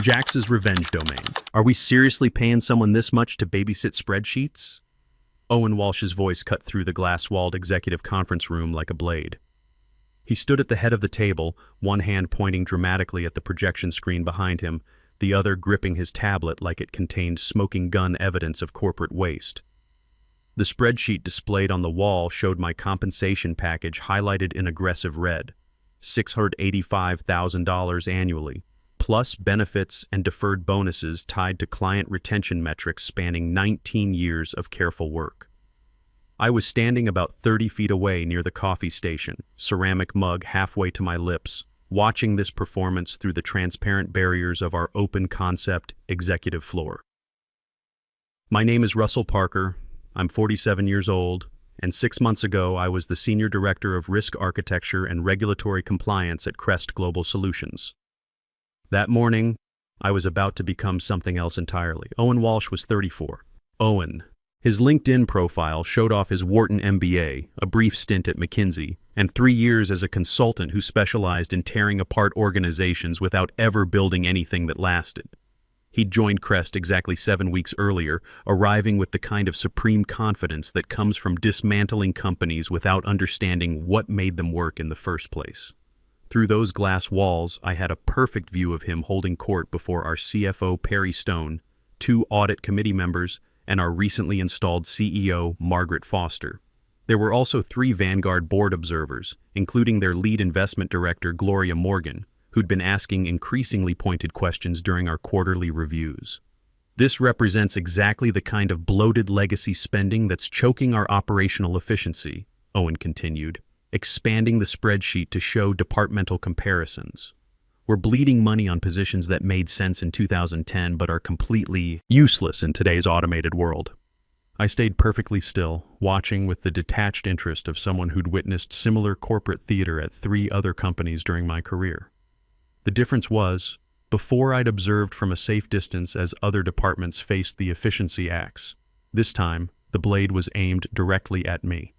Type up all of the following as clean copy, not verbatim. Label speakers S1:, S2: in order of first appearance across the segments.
S1: Jax's revenge domain. Are we seriously paying someone this much to babysit spreadsheets? Owen Walsh's voice cut through the glass-walled executive conference room like a blade. He stood at the head of the table, one hand pointing dramatically at the projection screen behind him, the other gripping his tablet like it contained smoking gun evidence of corporate waste. The spreadsheet displayed on the wall showed my compensation package highlighted in aggressive red, $685,000 annually, plus benefits and deferred bonuses tied to client retention metrics spanning 19 years of careful work. I was standing about 30 feet away near the coffee station, ceramic mug halfway to my lips, watching this performance through the transparent barriers of our open-concept executive floor. My name is Russell Parker. I'm 47 years old, and 6 months ago I was the Senior Director of Risk Architecture and Regulatory Compliance at Crest Global Solutions. That morning, I was about to become something else entirely. Owen Walsh was 34. Owen. His LinkedIn profile showed off his Wharton MBA, a brief stint at McKinsey, and 3 years as a consultant who specialized in tearing apart organizations without ever building anything that lasted. He'd joined Crest exactly 7 weeks earlier, arriving with the kind of supreme confidence that comes from dismantling companies without understanding what made them work in the first place. Through those glass walls, I had a perfect view of him holding court before our CFO, Perry Stone, 2 audit committee members, and our recently installed CEO, Margaret Foster. There were also 3 Vanguard board observers, including their lead investment director, Gloria Morgan, who'd been asking increasingly pointed questions during our quarterly reviews. This represents exactly the kind of bloated legacy spending that's choking our operational efficiency, Owen continued, expanding the spreadsheet to show departmental comparisons. We're bleeding money on positions that made sense in 2010 but are completely useless in today's automated world. I stayed perfectly still, watching with the detached interest of someone who'd witnessed similar corporate theater at 3 other companies during my career. The difference was, before I'd observed from a safe distance as other departments faced the efficiency axe, this time the blade was aimed directly at me.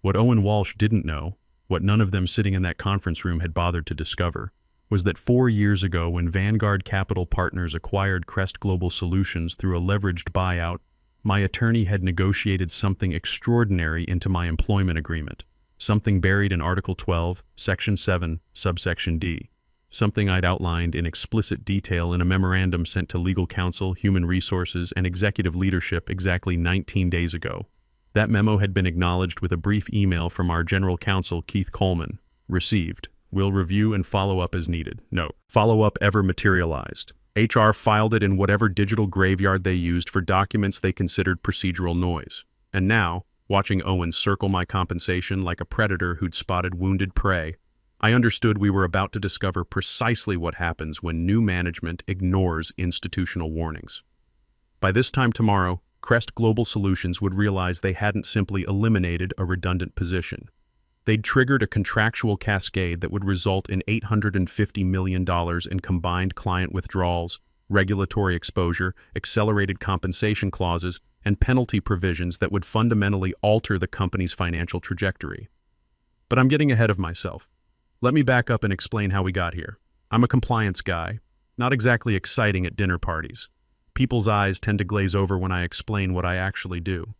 S1: What Owen Walsh didn't know, what none of them sitting in that conference room had bothered to discover, was that 4 years ago when Vanguard Capital Partners acquired Crest Global Solutions through a leveraged buyout, my attorney had negotiated something extraordinary into my employment agreement, something buried in Article 12, Section 7, subsection D. Something I'd outlined in explicit detail in a memorandum sent to legal counsel, human resources, and executive leadership exactly 19 days ago. That memo had been acknowledged with a brief email from our general counsel, Keith Coleman. Received. Will review and follow up as needed. No. Follow-up ever materialized. HR filed it in whatever digital graveyard they used for documents they considered procedural noise. And now, watching Owen circle my compensation like a predator who'd spotted wounded prey, I understood we were about to discover precisely what happens when new management ignores institutional warnings. By this time tomorrow, Crest Global Solutions would realize they hadn't simply eliminated a redundant position. They'd triggered a contractual cascade that would result in $850 million in combined client withdrawals, regulatory exposure, accelerated compensation clauses, and penalty provisions that would fundamentally alter the company's financial trajectory. But I'm getting ahead of myself. Let me back up and explain how we got here. I'm a compliance guy, not exactly exciting at dinner parties. People's eyes tend to glaze over when I explain what I actually do.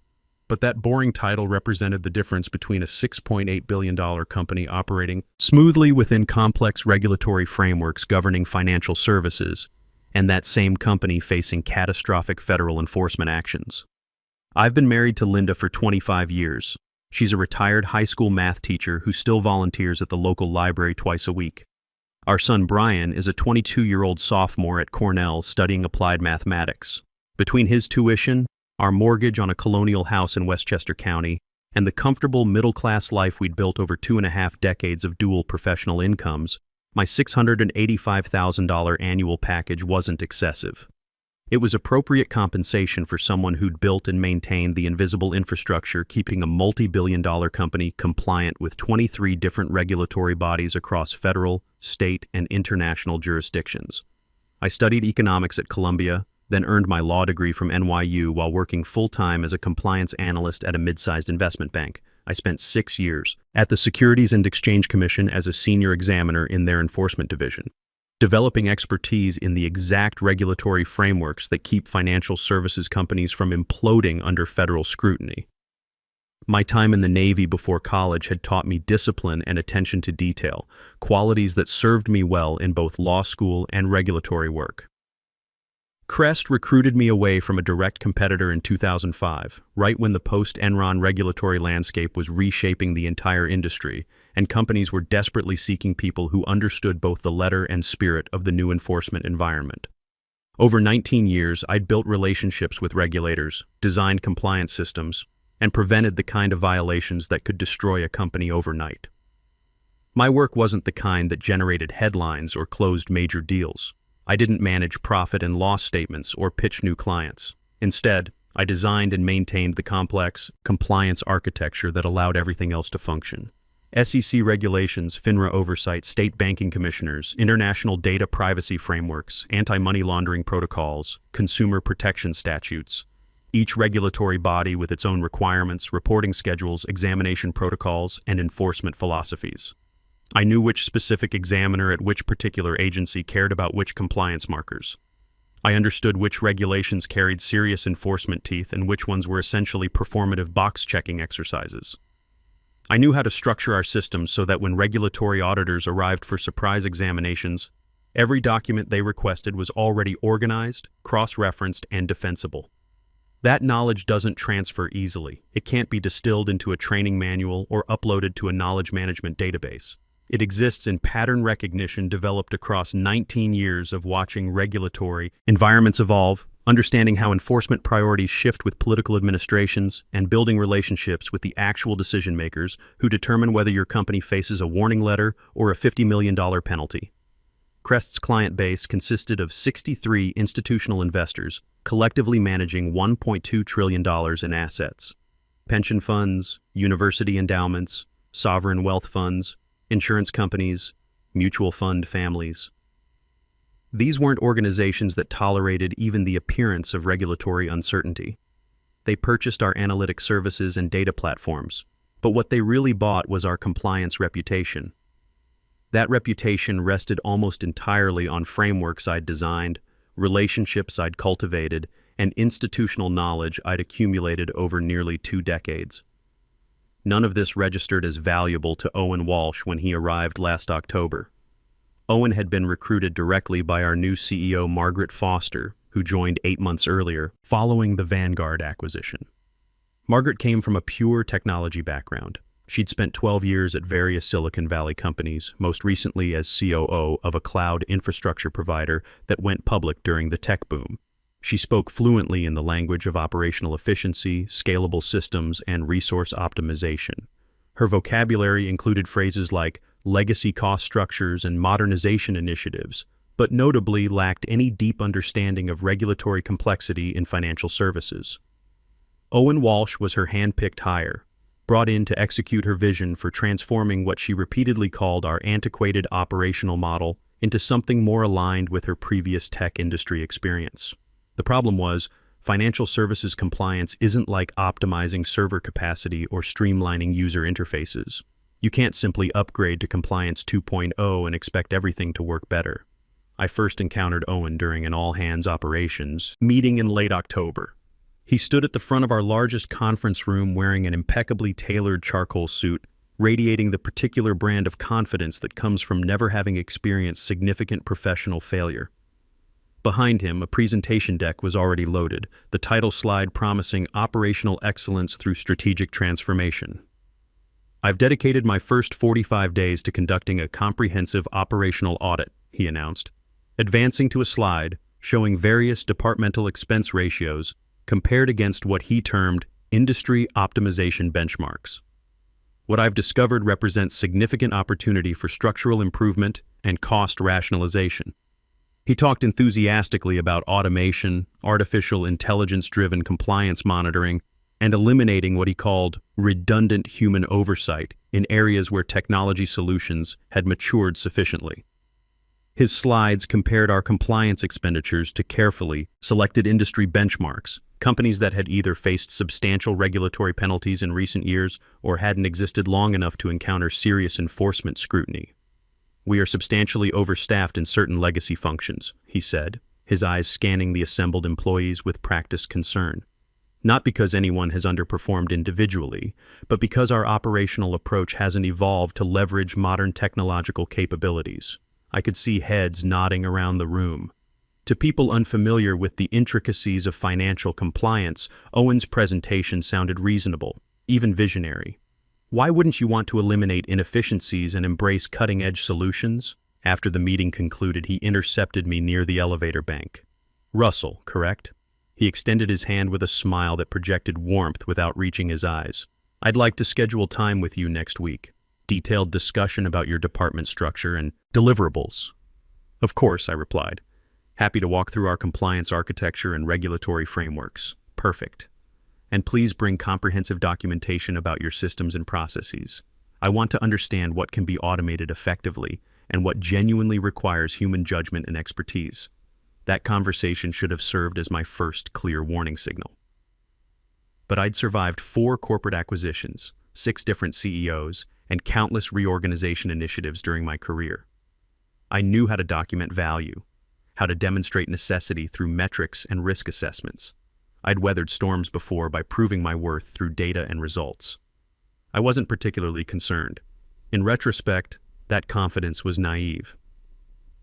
S1: But that boring title represented the difference between a $6.8 billion company operating smoothly within complex regulatory frameworks governing financial services, and that same company facing catastrophic federal enforcement actions. I've been married to Linda for 25 years. She's a retired high school math teacher who still volunteers at the local library twice a week. Our son Brian is a 22-year-old sophomore at Cornell studying applied mathematics. Between his tuition, our mortgage on a colonial house in Westchester County, and the comfortable middle-class life we'd built over 2.5 decades of dual professional incomes, my $685,000 annual package wasn't excessive. It was appropriate compensation for someone who'd built and maintained the invisible infrastructure keeping a multi-billion-dollar company compliant with 23 different regulatory bodies across federal, state, and international jurisdictions. I studied economics at Columbia, then earned my law degree from NYU while working full-time as a compliance analyst at a mid-sized investment bank. I spent 6 years at the Securities and Exchange Commission as a senior examiner in their enforcement division. developing expertise in the exact regulatory frameworks that keep financial services companies from imploding under federal scrutiny. My time in the Navy before college had taught me discipline and attention to detail, qualities that served me well in both law school and regulatory work. Crest recruited me away from a direct competitor in 2005, right when the post-Enron regulatory landscape was reshaping the entire industry, and companies were desperately seeking people who understood both the letter and spirit of the new enforcement environment. Over 19 years, I'd built relationships with regulators, designed compliance systems, and prevented the kind of violations that could destroy a company overnight. My work wasn't the kind that generated headlines or closed major deals. I didn't manage profit and loss statements or pitch new clients. Instead, I designed and maintained the complex compliance architecture that allowed everything else to function. SEC regulations, FINRA oversight, state banking commissioners, international data privacy frameworks, anti-money laundering protocols, consumer protection statutes. Each regulatory body with its own requirements, reporting schedules, examination protocols, and enforcement philosophies. I knew which specific examiner at which particular agency cared about which compliance markers. I understood which regulations carried serious enforcement teeth and which ones were essentially performative box-checking exercises. I knew how to structure our systems so that when regulatory auditors arrived for surprise examinations, every document they requested was already organized, cross-referenced, and defensible. That knowledge doesn't transfer easily. It can't be distilled into a training manual or uploaded to a knowledge management database. It exists in pattern recognition developed across 19 years of watching regulatory environments evolve, understanding how enforcement priorities shift with political administrations, and building relationships with the actual decision makers who determine whether your company faces a warning letter or a $50 million penalty. Crest's client base consisted of 63 institutional investors, collectively managing $1.2 trillion in assets. Pension funds, university endowments, sovereign wealth funds, insurance companies, mutual fund families. These weren't organizations that tolerated even the appearance of regulatory uncertainty. They purchased our analytic services and data platforms, but what they really bought was our compliance reputation. That reputation rested almost entirely on frameworks I'd designed, relationships I'd cultivated, and institutional knowledge I'd accumulated over nearly 2 decades. None of this registered as valuable to Owen Walsh when he arrived last October. Owen had been recruited directly by our new CEO, Margaret Foster, who joined 8 months earlier, following the Vanguard acquisition. Margaret came from a pure technology background. She'd spent 12 years at various Silicon Valley companies, most recently as COO of a cloud infrastructure provider that went public during the tech boom. She spoke fluently in the language of operational efficiency, scalable systems, and resource optimization. Her vocabulary included phrases like legacy cost structures and modernization initiatives, but notably lacked any deep understanding of regulatory complexity in financial services. Owen Walsh was her hand-picked hire, brought in to execute her vision for transforming what she repeatedly called our antiquated operational model into something more aligned with her previous tech industry experience. The problem was, financial services compliance isn't like optimizing server capacity or streamlining user interfaces. You can't simply upgrade to Compliance 2.0 and expect everything to work better. I first encountered Owen during an all-hands operations meeting in late October. He stood at the front of our largest conference room wearing an impeccably tailored charcoal suit, radiating the particular brand of confidence that comes from never having experienced significant professional failure. Behind him, a presentation deck was already loaded, the title slide promising operational excellence through strategic transformation. "I've dedicated my first 45 days to conducting a comprehensive operational audit," he announced, advancing to a slide showing various departmental expense ratios compared against what he termed industry optimization benchmarks. "What I've discovered represents significant opportunity for structural improvement and cost rationalization." He talked enthusiastically about automation, artificial intelligence-driven compliance monitoring, and eliminating what he called redundant human oversight in areas where technology solutions had matured sufficiently. His slides compared our compliance expenditures to carefully selected industry benchmarks, companies that had either faced substantial regulatory penalties in recent years or hadn't existed long enough to encounter serious enforcement scrutiny. We are substantially overstaffed in certain legacy functions, he said, his eyes scanning the assembled employees with practiced concern. Not because anyone has underperformed individually, but because our operational approach hasn't evolved to leverage modern technological capabilities. I could see heads nodding around the room. To people unfamiliar with the intricacies of financial compliance, Owen's presentation sounded reasonable, even visionary. Why wouldn't you want to eliminate inefficiencies and embrace cutting-edge solutions? After the meeting concluded, he intercepted me near the elevator bank. Russell, correct? He extended his hand with a smile that projected warmth without reaching his eyes. I'd like to schedule time with you next week. Detailed discussion about your department structure and deliverables. Of course, I replied. Happy to walk through our compliance architecture and regulatory frameworks. Perfect. And please bring comprehensive documentation about your systems and processes. I want to understand what can be automated effectively and what genuinely requires human judgment and expertise. That conversation should have served as my first clear warning signal. But I'd survived 4 corporate acquisitions, 6 different CEOs, and countless reorganization initiatives during my career. I knew how to document value, how to demonstrate necessity through metrics and risk assessments. I'd weathered storms before by proving my worth through data and results. I wasn't particularly concerned. In retrospect, that confidence was naive.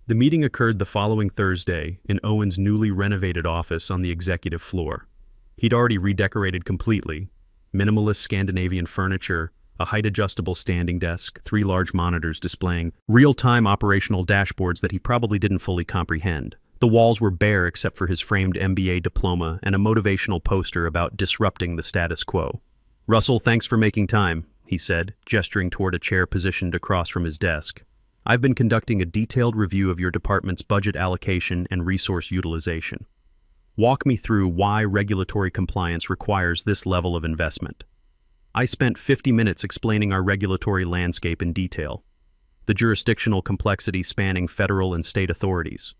S1: The meeting occurred the following Thursday in Owen's newly renovated office on the executive floor. He'd already redecorated completely. Minimalist Scandinavian furniture, a height-adjustable standing desk, 3 large monitors displaying real-time operational dashboards that he probably didn't fully comprehend. The walls were bare except for his framed MBA diploma and a motivational poster about disrupting the status quo. Russell, thanks for making time, he said, gesturing toward a chair positioned across from his desk. I've been conducting a detailed review of your department's budget allocation and resource utilization. Walk me through why regulatory compliance requires this level of investment. I spent 50 minutes explaining our regulatory landscape in detail, the jurisdictional complexity spanning federal and state authorities,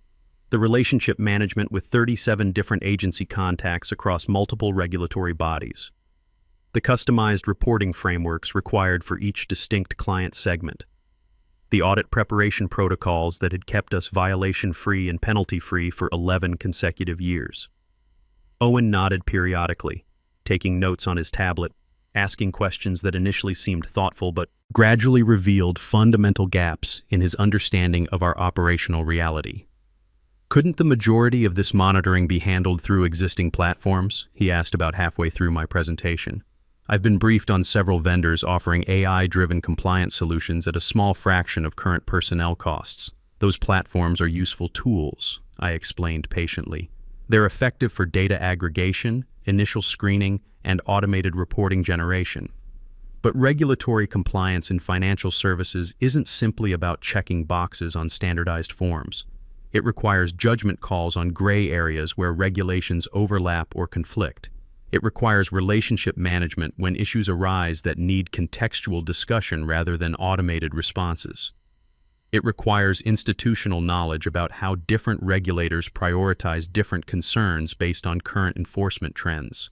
S1: the relationship management with 37 different agency contacts across multiple regulatory bodies, the customized reporting frameworks required for each distinct client segment, the audit preparation protocols that had kept us violation-free and penalty-free for 11 consecutive years. Owen nodded periodically, taking notes on his tablet, asking questions that initially seemed thoughtful but gradually revealed fundamental gaps in his understanding of our operational reality. Couldn't the majority of this monitoring be handled through existing platforms? He asked about halfway through my presentation. I've been briefed on several vendors offering AI-driven compliance solutions at a small fraction of current personnel costs. Those platforms are useful tools, I explained patiently. They're effective for data aggregation, initial screening, and automated reporting generation. But regulatory compliance in financial services isn't simply about checking boxes on standardized forms. It requires judgment calls on gray areas where regulations overlap or conflict. It requires relationship management when issues arise that need contextual discussion rather than automated responses. It requires institutional knowledge about how different regulators prioritize different concerns based on current enforcement trends.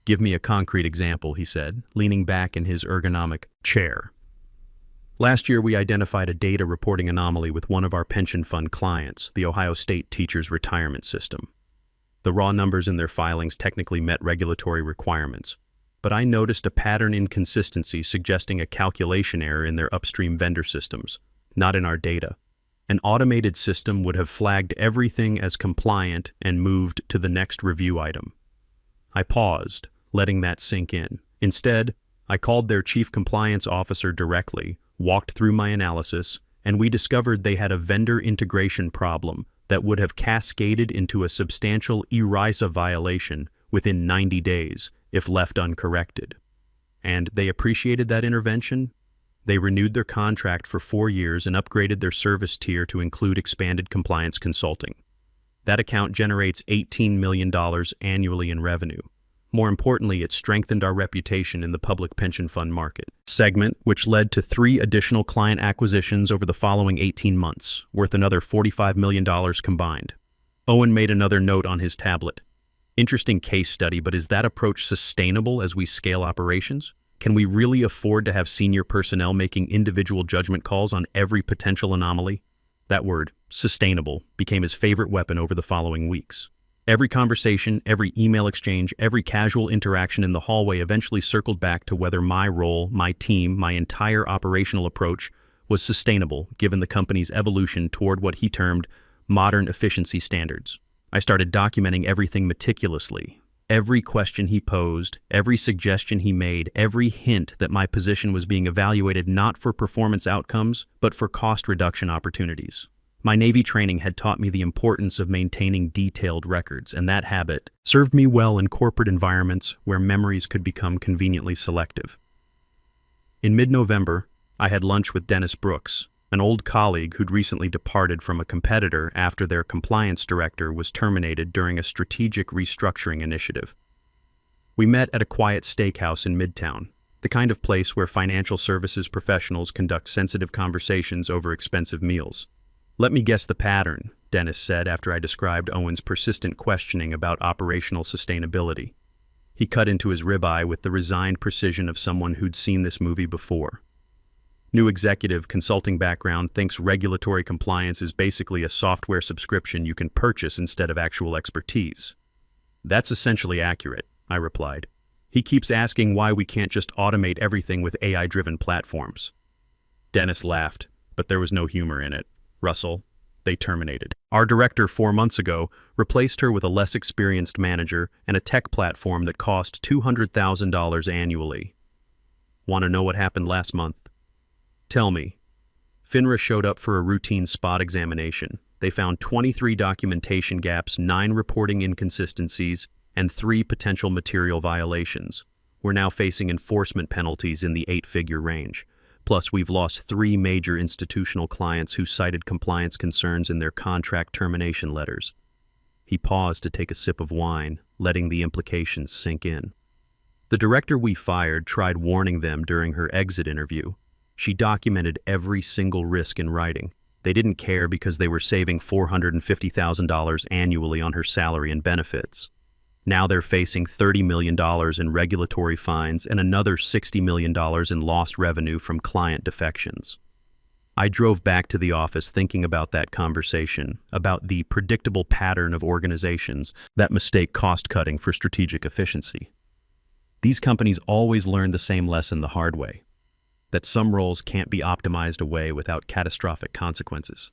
S1: Give me a concrete example, he said, leaning back in his ergonomic chair. Last year, we identified a data reporting anomaly with one of our pension fund clients, the Ohio State Teachers Retirement System. The raw numbers in their filings technically met regulatory requirements, but I noticed a pattern inconsistency suggesting a calculation error in their upstream vendor systems, not in our data. An automated system would have flagged everything as compliant and moved to the next review item. I paused, letting that sink in. Instead, I called their chief compliance officer directly, walked through my analysis, and we discovered they had a vendor integration problem that would have cascaded into a substantial ERISA violation within 90 days if left uncorrected. And they appreciated that intervention. They renewed their contract for 4 years and upgraded their service tier to include expanded compliance consulting. That account generates $18 million annually in revenue. More importantly, it strengthened our reputation in the public pension fund market segment, which led to 3 additional client acquisitions over the following 18 months, worth another $45 million combined. Owen made another note on his tablet. Interesting case study, but is that approach sustainable as we scale operations? Can we really afford to have senior personnel making individual judgment calls on every potential anomaly? That word, sustainable, became his favorite weapon over the following weeks. Every conversation, every email exchange, every casual interaction in the hallway eventually circled back to whether my role, my team, my entire operational approach was sustainable given the company's evolution toward what he termed modern efficiency standards. I started documenting everything meticulously. Every question he posed, every suggestion he made, every hint that my position was being evaluated not for performance outcomes, but for cost reduction opportunities. My Navy training had taught me the importance of maintaining detailed records, and that habit served me well in corporate environments where memories could become conveniently selective. In mid-November, I had lunch with Dennis Brooks, an old colleague who'd recently departed from a competitor after their compliance director was terminated during a strategic restructuring initiative. We met at a quiet steakhouse in Midtown, the kind of place where financial services professionals conduct sensitive conversations over expensive meals. "Let me guess the pattern," Dennis said after I described Owen's persistent questioning about operational sustainability. He cut into his ribeye with the resigned precision of someone who'd seen this movie before. "New executive consulting background thinks regulatory compliance is basically a software subscription you can purchase instead of actual expertise." "That's essentially accurate," I replied. "He keeps asking why we can't just automate everything with AI-driven platforms." Dennis laughed, but there was no humor in it. "Russell, they terminated. Our director 4 months ago replaced her with a less experienced manager and a tech platform that cost $200,000 annually. Want to know what happened last month?" "Tell me." FINRA showed up for a routine spot examination. They found 23 documentation gaps, 9 reporting inconsistencies, and 3 potential material violations. We're now facing enforcement penalties in the 8-figure range. Plus, we've lost 3 major institutional clients who cited compliance concerns in their contract termination letters. He paused to take a sip of wine, letting the implications sink in. "The director we fired tried warning them during her exit interview. She documented every single risk in writing. They didn't care because they were saving $450,000 annually on her salary and benefits. Now they're facing $30 million in regulatory fines and another $60 million in lost revenue from client defections." I drove back to the office thinking about that conversation, about the predictable pattern of organizations that mistake cost-cutting for strategic efficiency. These companies always learn the same lesson the hard way, that some roles can't be optimized away without catastrophic consequences.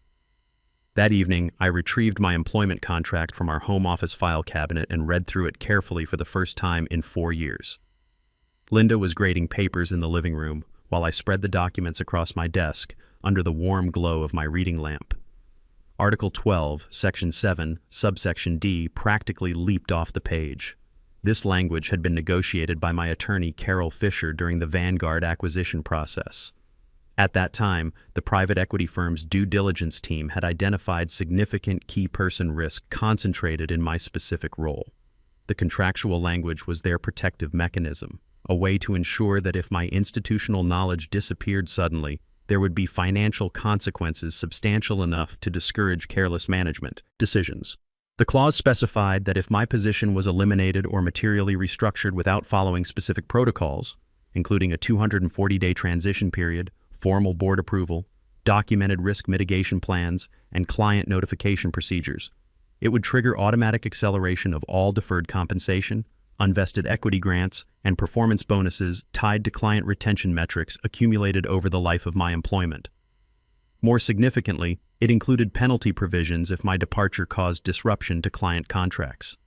S1: That evening, I retrieved my employment contract from our home office file cabinet and read through it carefully for the first time in 4 years. Linda was grading papers in the living room while I spread the documents across my desk under the warm glow of my reading lamp. Article 12, Section 7, Subsection D practically leaped off the page. This language had been negotiated by my attorney Carol Fisher during the Vanguard acquisition process. At that time, the private equity firm's due diligence team had identified significant key person risk concentrated in my specific role. The contractual language was their protective mechanism, a way to ensure that if my institutional knowledge disappeared suddenly, there would be financial consequences substantial enough to discourage careless management decisions. The clause specified that if my position was eliminated or materially restructured without following specific protocols, including a 240-day transition period, formal board approval, documented risk mitigation plans, and client notification procedures, it would trigger automatic acceleration of all deferred compensation, unvested equity grants, and performance bonuses tied to client retention metrics accumulated over the life of my employment. More significantly, it included penalty provisions if my departure caused disruption to client contracts.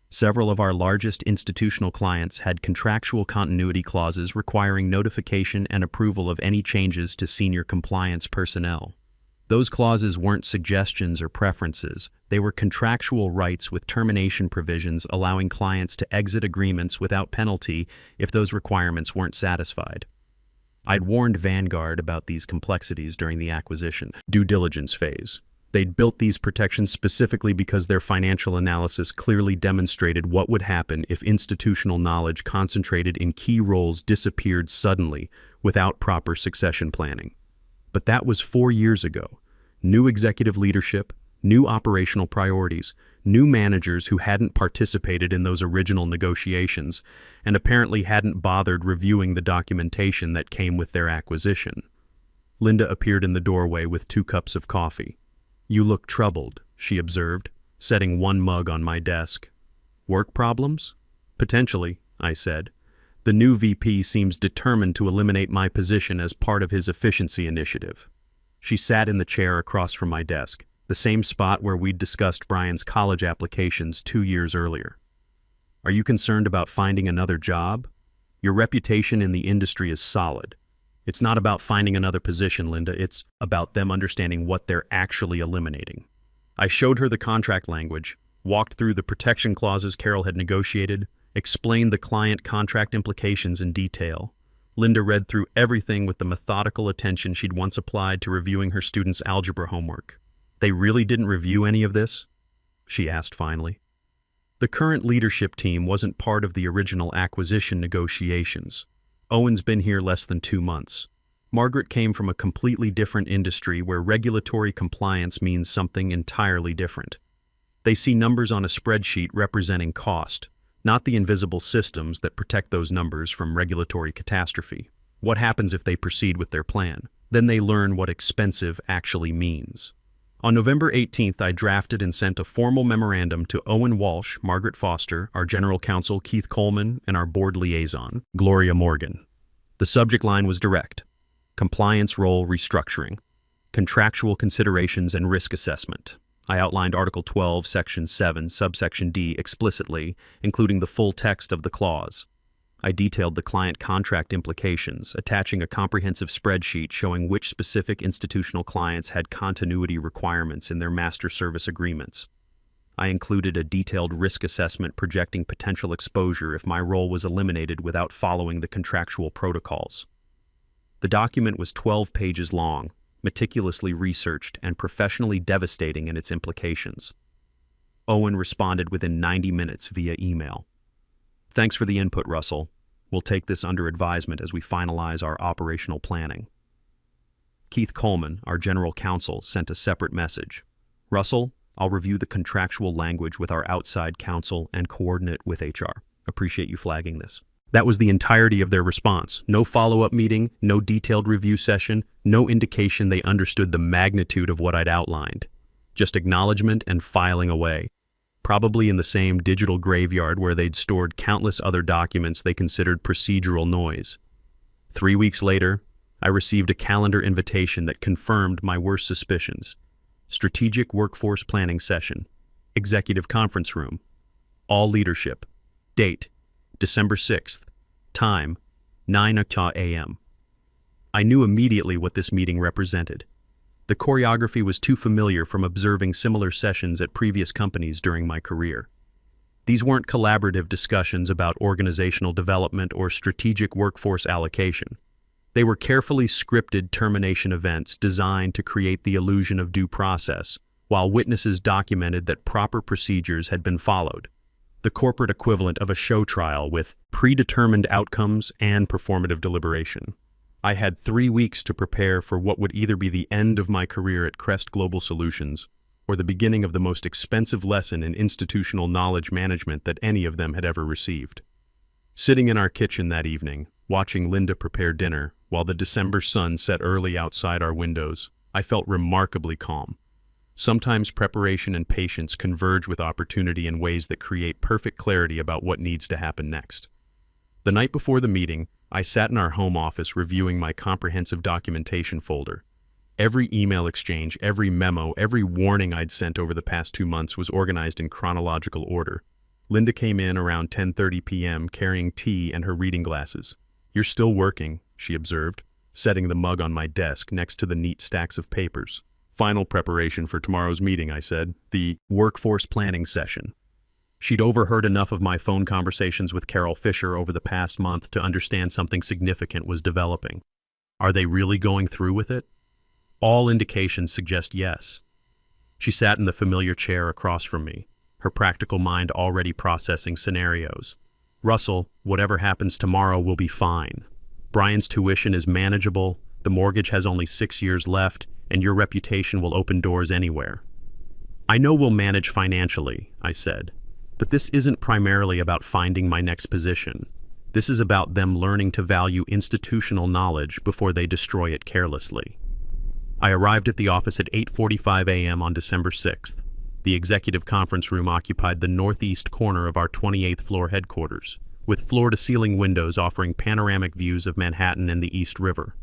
S1: Several of our largest institutional clients had contractual continuity clauses requiring notification and approval of any changes to senior compliance personnel. Those clauses weren't suggestions or preferences. They were contractual rights with termination provisions allowing clients to exit agreements without penalty if those requirements weren't satisfied. I'd warned Vanguard about these complexities during the acquisition due diligence phase. They'd built these protections specifically because their financial analysis clearly demonstrated what would happen if institutional knowledge concentrated in key roles disappeared suddenly without proper succession planning. But that was 4 years ago. New executive leadership, new operational priorities, new managers who hadn't participated in those original negotiations and apparently hadn't bothered reviewing the documentation that came with their acquisition. Linda appeared in the doorway with 2 cups of coffee. "You look troubled," she observed, setting 1 mug on my desk. "Work problems?" "Potentially," I said. "The new VP seems determined to eliminate my position as part of his efficiency initiative." She sat in the chair across from my desk, the same spot where we'd discussed Brian's college applications 2 years earlier. "Are you concerned about finding another job? Your reputation in the industry is solid. It's not about finding another position, Linda. It's about them understanding what they're actually eliminating." I showed her the contract language, walked through the protection clauses Carol had negotiated, explained the client contract implications in detail. Linda read through everything with the methodical attention she'd once applied to reviewing her students' algebra homework. "They really didn't review any of this?" she asked finally. The current leadership team wasn't part of the original acquisition negotiations. Owen's been here less than 2 months. Margaret came from a completely different industry where regulatory compliance means something entirely different. They see numbers on a spreadsheet representing cost, not the invisible systems that protect those numbers from regulatory catastrophe. What happens if they proceed with their plan? Then they learn what expensive actually means. On November 18th, I drafted and sent a formal memorandum to Owen Walsh, Margaret Foster, our general counsel Keith Coleman, and our board liaison, Gloria Morgan. The subject line was direct: compliance role restructuring, contractual considerations and risk assessment. I outlined Article 12, Section 7, subsection D explicitly, including the full text of the clause. I detailed the client contract implications, attaching a comprehensive spreadsheet showing which specific institutional clients had continuity requirements in their master service agreements. I included a detailed risk assessment projecting potential exposure if my role was eliminated without following the contractual protocols. The document was 12 pages long, meticulously researched and professionally devastating in its implications. Owen responded within 90 minutes via email. "Thanks for the input, Russell. We'll take this under advisement as we finalize our operational planning." Keith Coleman, our general counsel, sent a separate message. "Russell, I'll review the contractual language with our outside counsel and coordinate with HR. Appreciate you flagging this." That was the entirety of their response. No follow-up meeting, no detailed review session, no indication they understood the magnitude of what I'd outlined. Just acknowledgement and filing away. Probably in the same digital graveyard where they'd stored countless other documents they considered procedural noise. 3 weeks later, I received a calendar invitation that confirmed my worst suspicions. Strategic Workforce Planning Session. Executive Conference Room. All leadership. Date: December 6th. Time: 9 a.m. I knew immediately what this meeting represented. The choreography was too familiar from observing similar sessions at previous companies during my career. These weren't collaborative discussions about organizational development or strategic workforce allocation. They were carefully scripted termination events designed to create the illusion of due process, while witnesses documented that proper procedures had been followed. The corporate equivalent of a show trial with predetermined outcomes and performative deliberation. I had 3 weeks to prepare for what would either be the end of my career at Crest Global Solutions or the beginning of the most expensive lesson in institutional knowledge management that any of them had ever received. Sitting in our kitchen that evening, watching Linda prepare dinner while the December sun set early outside our windows, I felt remarkably calm. Sometimes preparation and patience converge with opportunity in ways that create perfect clarity about what needs to happen next. The night before the meeting, I sat in our home office reviewing my comprehensive documentation folder. Every email exchange, every memo, every warning I'd sent over the past 2 months was organized in chronological order. Linda came in around 10:30 p.m. carrying tea and her reading glasses. "You're still working," she observed, setting the mug on my desk next to the neat stacks of papers. "Final preparation for tomorrow's meeting," I said. "The workforce planning session." She'd overheard enough of my phone conversations with Carol Fisher over the past month to understand something significant was developing. Are they really going through with it? All indications suggest yes. She sat in the familiar chair across from me, her practical mind already processing scenarios. "Russell, whatever happens tomorrow will be fine. Brian's tuition is manageable, the mortgage has only 6 years left, and your reputation will open doors anywhere." I know we'll manage financially, I said, but this isn't primarily about finding my next position. This is about them learning to value institutional knowledge before they destroy it carelessly. I arrived at the office at 8:45 a.m. on December 6th. The executive conference room occupied the northeast corner of our 28th floor headquarters, with floor-to-ceiling windows offering panoramic views of Manhattan and the East River.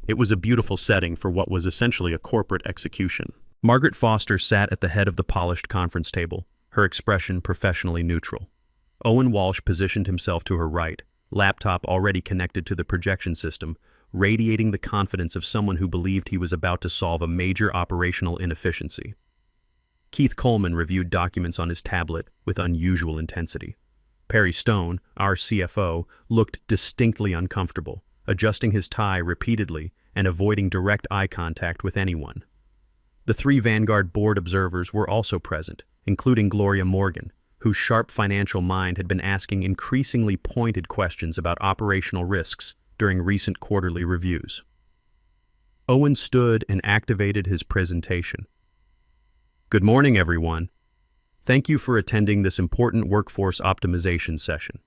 S1: It was a beautiful setting for what was essentially a corporate execution. Margaret Foster sat at the head of the polished conference table, her expression professionally neutral. Owen Walsh positioned himself to her right, laptop already connected to the projection system, radiating the confidence of someone who believed he was about to solve a major operational inefficiency. Keith Coleman reviewed documents on his tablet with unusual intensity. Perry Stone, our CFO, looked distinctly uncomfortable, adjusting his tie repeatedly and avoiding direct eye contact with anyone. The three Vanguard board observers were also present, including Gloria Morgan, whose sharp financial mind had been asking increasingly pointed questions about operational risks during recent quarterly reviews. Owen stood and activated his presentation. Good morning, everyone. Thank you for attending this important workforce optimization session.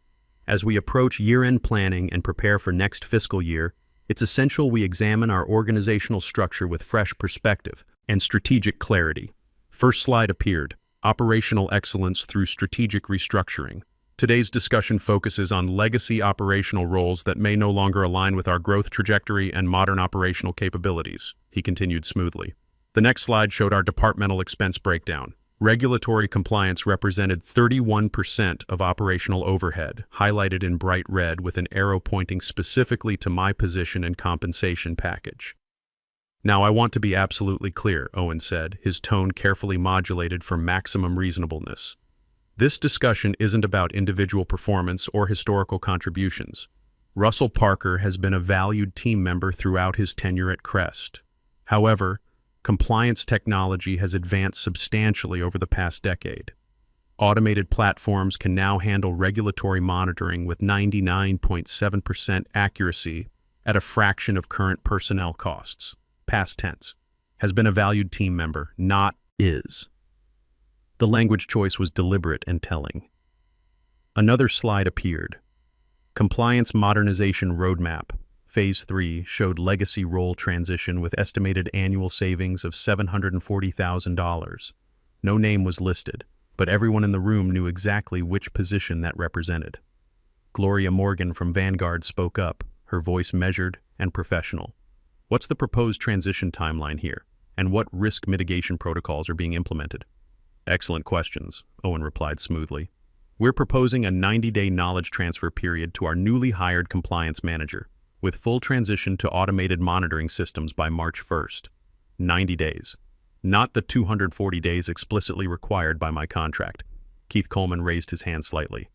S1: As we approach year-end planning and prepare for next fiscal year, it's essential we examine our organizational structure with fresh perspective and strategic clarity. First slide appeared, Operational Excellence through Strategic Restructuring. Today's discussion focuses on legacy operational roles that may no longer align with our growth trajectory and modern operational capabilities, he continued smoothly. The next slide showed our departmental expense breakdown. Regulatory compliance represented 31% of operational overhead, highlighted in bright red with an arrow pointing specifically to my position and compensation package. Now, I want to be absolutely clear, Owen said, his tone carefully modulated for maximum reasonableness. This discussion isn't about individual performance or historical contributions. Russell Parker has been a valued team member throughout his tenure at Crest. However, compliance technology has advanced substantially over the past decade. Automated platforms can now handle regulatory monitoring with 99.7% accuracy at a fraction of current personnel costs. Past tense. Has been a valued team member, not is. The language choice was deliberate and telling. Another slide appeared. Compliance Modernization Roadmap, Phase 3, showed legacy role transition with estimated annual savings of $740,000. No name was listed, but everyone in the room knew exactly which position that represented. Gloria Morgan from Vanguard spoke up, her voice measured and professional. What's the proposed transition timeline here, and what risk mitigation protocols are being implemented? Excellent questions, Owen replied smoothly. We're proposing a 90-day knowledge transfer period to our newly hired compliance manager, with full transition to automated monitoring systems by March 1st. 90 days. Not the 240 days explicitly required by my contract. Keith Coleman raised his hand slightly.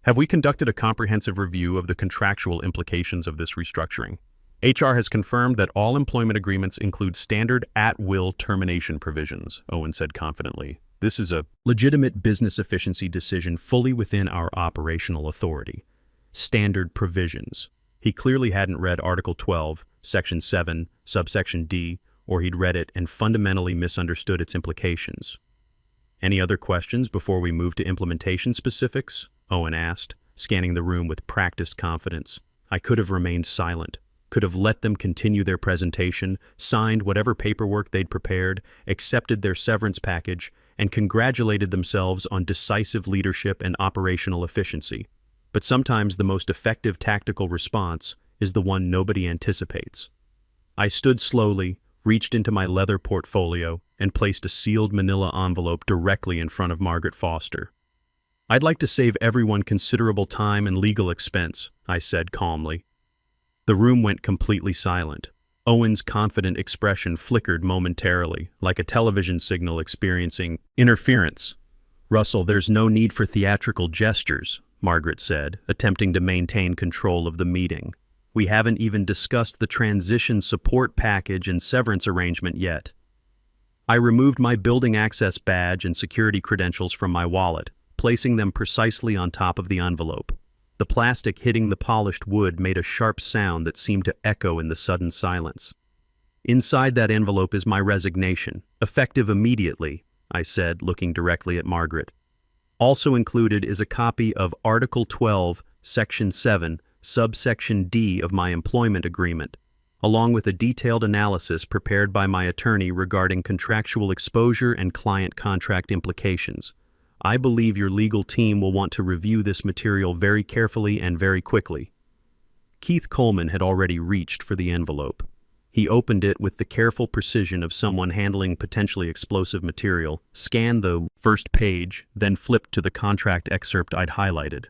S1: Have we conducted a comprehensive review of the contractual implications of this restructuring? HR has confirmed that all employment agreements include standard at-will termination provisions, Owen said confidently. This is a legitimate business efficiency decision fully within our operational authority. Standard provisions. He clearly hadn't read Article 12, Section 7, Subsection D, or he'd read it and fundamentally misunderstood its implications. Any other questions before we move to implementation specifics? Owen asked, scanning the room with practiced confidence. I could have remained silent. Could have let them continue their presentation, signed whatever paperwork they'd prepared, accepted their severance package, and congratulated themselves on decisive leadership and operational efficiency. But sometimes the most effective tactical response is the one nobody anticipates. I stood slowly, reached into my leather portfolio, and placed a sealed manila envelope directly in front of Margaret Foster. I'd like to save everyone considerable time and legal expense, I said calmly. The room went completely silent. Owen's confident expression flickered momentarily, like a television signal experiencing interference. Russell, there's no need for theatrical gestures, Margaret said, attempting to maintain control of the meeting. We haven't even discussed the transition support package and severance arrangement yet. I removed my building access badge and security credentials from my wallet, placing them precisely on top of the envelope. The plastic hitting the polished wood made a sharp sound that seemed to echo in the sudden silence. Inside that envelope is my resignation, effective immediately, I said, looking directly at Margaret. Also included is a copy of Article 12, Section 7, Subsection D of my employment agreement, along with a detailed analysis prepared by my attorney regarding contractual exposure and client contract implications. I believe your legal team will want to review this material very carefully and very quickly. Keith Coleman had already reached for the envelope. He opened it with the careful precision of someone handling potentially explosive material, scanned the first page, then flipped to the contract excerpt I'd highlighted.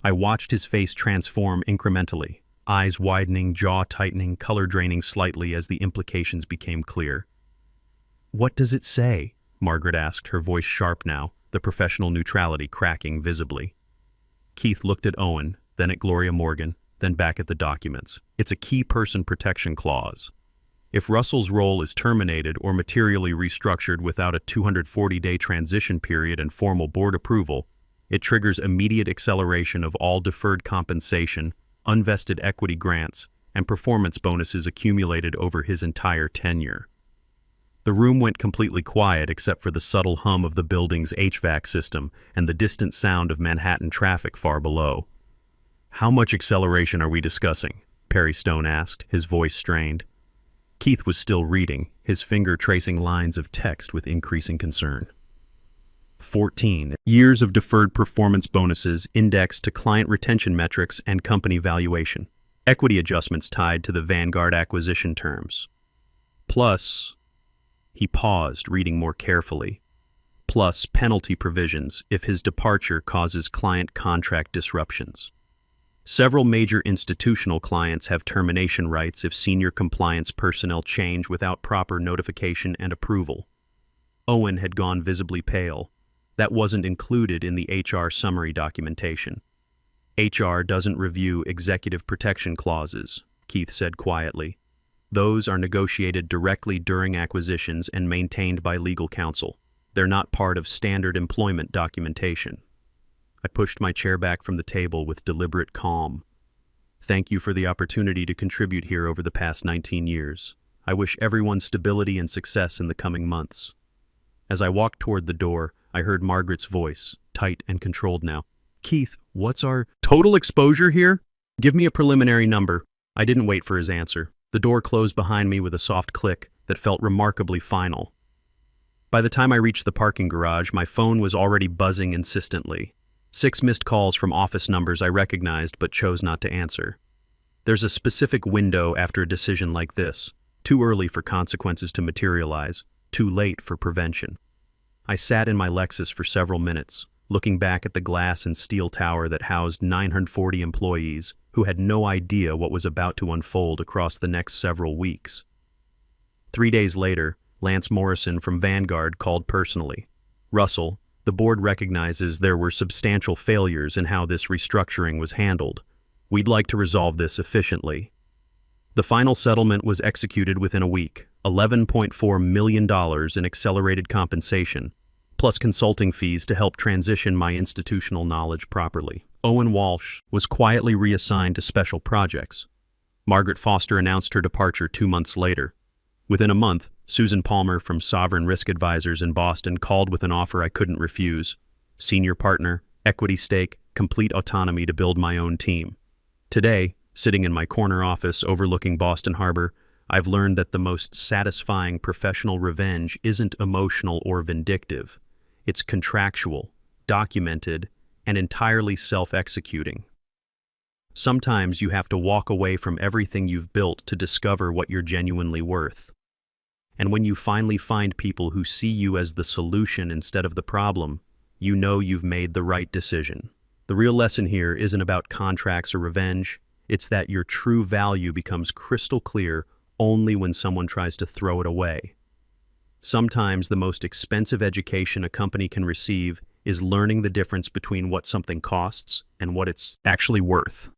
S1: I watched his face transform incrementally, eyes widening, jaw tightening, color draining slightly as the implications became clear. "What does it say?" Margaret asked, her voice sharp now, the professional neutrality cracking visibly. Keith looked at Owen, then at Gloria Morgan, then back at the documents. "It's a key person protection clause. If Russell's role is terminated or materially restructured without a 240-day transition period and formal board approval, it triggers immediate acceleration of all deferred compensation, unvested equity grants, and performance bonuses accumulated over his entire tenure." The room went completely quiet except for the subtle hum of the building's HVAC system and the distant sound of Manhattan traffic far below. "How much acceleration are we discussing?" Perry Stone asked, his voice strained. Keith was still reading, his finger tracing lines of text with increasing concern. 14 years of deferred performance bonuses indexed to client retention metrics and company valuation. Equity adjustments tied to the Vanguard acquisition terms. Plus, he paused, reading more carefully. Plus penalty provisions if his departure causes client contract disruptions. Several major institutional clients have termination rights if senior compliance personnel change without proper notification and approval. Owen had gone visibly pale. That wasn't included in the HR summary documentation. HR doesn't review executive protection clauses, Keith said quietly. Those are negotiated directly during acquisitions and maintained by legal counsel. They're not part of standard employment documentation. I pushed my chair back from the table with deliberate calm. "Thank you for the opportunity to contribute here over the past 19 years. I wish everyone stability and success in the coming months." As I walked toward the door, I heard Margaret's voice, tight and controlled now. "Keith, what's our total exposure here? Give me a preliminary number." I didn't wait for his answer. The door closed behind me with a soft click that felt remarkably final. By the time I reached the parking garage, my phone was already buzzing insistently. 6 missed calls from office numbers I recognized but chose not to answer. There's a specific window after a decision like this, too early for consequences to materialize, too late for prevention. I sat in my Lexus for several minutes, looking back at the glass and steel tower that housed 940 employees who had no idea what was about to unfold across the next several weeks. 3 days later, Lance Morrison from Vanguard called personally. "Russell, the board recognizes there were substantial failures in how this restructuring was handled. We'd like to resolve this efficiently." The final settlement was executed within a week, $11.4 million in accelerated compensation, plus consulting fees to help transition my institutional knowledge properly. Owen Walsh was quietly reassigned to special projects. Margaret Foster announced her departure 2 months later. Within a month, Susan Palmer from Sovereign Risk Advisors in Boston called with an offer I couldn't refuse. Senior partner, equity stake, complete autonomy to build my own team. Today, sitting in my corner office overlooking Boston Harbor, I've learned that the most satisfying professional revenge isn't emotional or vindictive. It's contractual, documented, and entirely self-executing. Sometimes you have to walk away from everything you've built to discover what you're genuinely worth. And when you finally find people who see you as the solution instead of the problem, you know you've made the right decision. The real lesson here isn't about contracts or revenge. It's that your true value becomes crystal clear only when someone tries to throw it away. Sometimes the most expensive education a company can receive is learning the difference between what something costs and what it's actually worth.